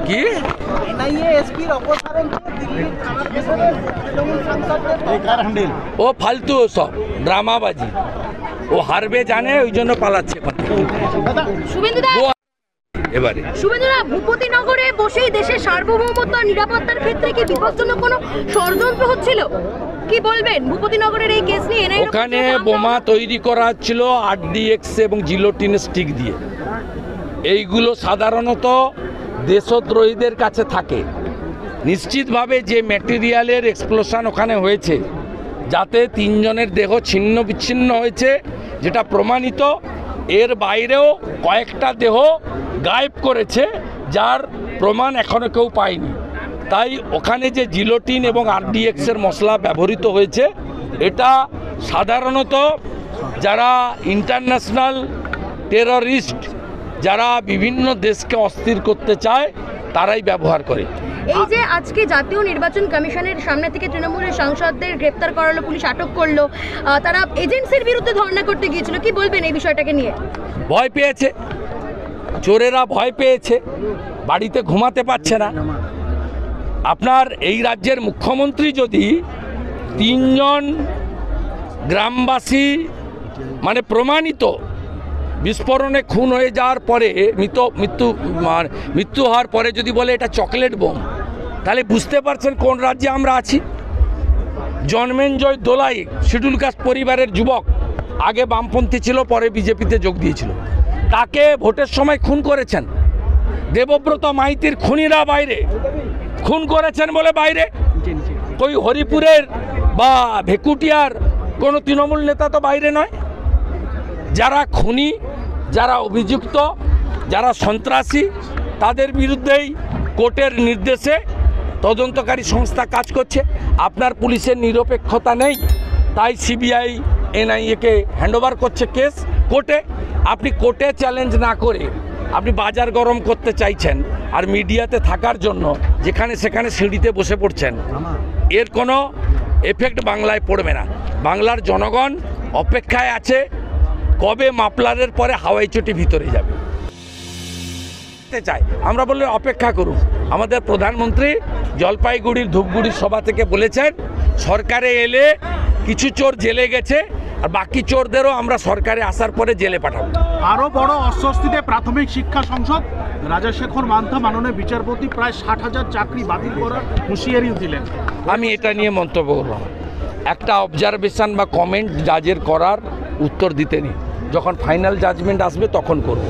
কি ও ফালতু সব ড্রামাবাজি, ও হারবে জানে, ওই জন্য পালাচ্ছে। এবারে শুভেন্দুরা, ভূপতিনগরে বসেই দেশের সার্বভৌমত্ব আর নিরাপত্তার ক্ষেত্রে কি বিপজ্জনক কোনো ষড়যন্ত্র হচ্ছিল? কি বলবেন ভূপতিনগরের এই কেস নিয়ে? ওখানে বোমা তৈরি করা হচ্ছিল RDX এবং জিলোটিন স্টিক দিয়ে। এইগুলো সাধারণত দেশদ্রোহীদের কাছে থাকে। নিশ্চিতভাবে যে ম্যাটেরিয়ালের এক্সপ্লোশন ওখানে হয়েছে, যাতে 3 জনের দেহ ছিন্ন বিচ্ছিন্ন হয়েছে, যেটা প্রমাণিত। এর বাইরেও কয়েকটা দেহ গায়েব করেছে, যার প্রমাণ এখনো কেউ পায়নি। তাই ওখানে যে জিলোটিন এবং RDX এর মশলা ব্যবহৃত হয়েছে, এটা সাধারণত যারা ইন্টারন্যাশনাল টেররিস্ট, যারা বিভিন্ন দেশকে অস্থির করতে চায়, তারাই ব্যবহার করে। এই যে আজকে জাতীয় নির্বাচন কমিশনের সামনে থেকে তৃণমূলের সাংসদদের গ্রেপ্তার করালো, পুলিশ আটক করলো, তারা এজেন্সির বিরুদ্ধে ধর্ণা করতে গিয়েছিল, কি বলবেন এই বিষয়টাকে নিয়ে? ভয় পেয়েছে, চোরেরা ভয় পেয়েছে, বাড়িতে ঘুমাতে পারছে না। আপনার এই রাজ্যের মুখ্যমন্ত্রী যদি 3 জন গ্রামবাসী মানে প্রমাণিত বিস্ফোরণে খুন হয়ে যাওয়ার পরে মৃত্যু হওয়ার পরে যদি বলে এটা চকলেট বোম, তাহলে বুঝতে পারছেন কোন রাজ্যে আমরা আছি। জন্মেঞ্জয় দোলাই শিডিউল কাস্ট পরিবারের যুবক, আগে বামপন্থী ছিল, পরে বিজেপিতে যোগ দিয়েছিল, তাকে ভোটের সময় খুন করেছেন। দেবব্রত মাইতির খুনিরা বাইরে, খুন করেছেন বলে বাইরে। ওই হরিপুরের বা ভেকুটিয়ার কোনো তৃণমূল নেতা তো বাইরে নয়। যারা খুনি, যারা অভিযুক্ত, যারা সন্ত্রাসী, তাদের বিরুদ্ধেই কোর্টের নির্দেশে তদন্তকারী সংস্থা কাজ করছে। আপনার পুলিশের নিরপেক্ষতা নেই, তাই CBI NIA-কে হ্যান্ডওভার করছে কেস কোর্টে। আপনি কোর্টে চ্যালেঞ্জ না করে আপনি বাজার গরম করতে চাইছেন, আর মিডিয়াতে থাকার জন্য যেখানে সেখানে সিঁড়িতে বসে পড়ছেন। এর কোনো এফেক্ট বাংলায় পড়বে না। বাংলার জনগণ অপেক্ষায় আছে কবে মাপলারের পরে হাওয়াই চটি ভিতরে যাবে। চাই আমরা বললে অপেক্ষা করুন। আমাদের প্রধানমন্ত্রী জলপাইগুড়ির ধূপগুড়ির সভা থেকে বলেছেন, সরকারে এলে কিছু চোর জেলে গেছে, আর বাকি চোরদেরও আমরা সরকারে আসার পরে জেলে পাঠাবো। আরও বড় অস্বস্তিতে প্রাথমিক শিক্ষা সংসদ। রাজাশেখর মান্থা মাননীয় বিচারপতি প্রায় 60,000 চাকরি বাতিল করার হুঁশিয়ারিও দিলেন। আমি এটা নিয়ে মন্তব্য করলাম, একটা অবজারভেশন বা কমেন্ট জাজের করার উত্তর দিতে নেই। যখন ফাইনাল জাজমেন্ট আসবে তখন করব।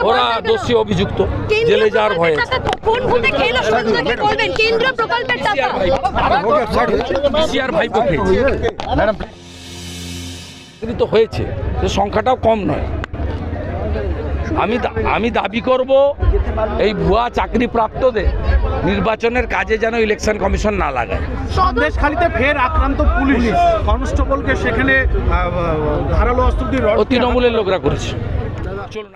ওরা দোষী অভিযুক্ত, জেলে যাওয়ার ভয়ে। তো হয়েছে, সংখ্যাটাও কম নয়। আমি দাবি করব এই ভুয়া চাকরি প্রাপ্তদের নির্বাচনের কাজে যেন ইলেকশন কমিশন না লাগায়। সন্দেশখালীতে ফের আক্রান্ত পুলিশ কনস্টেবলকে, সেখানে ধারালো অস্ত্র দিয়ে তৃণমূলের লোকরা করেছে। চলুন।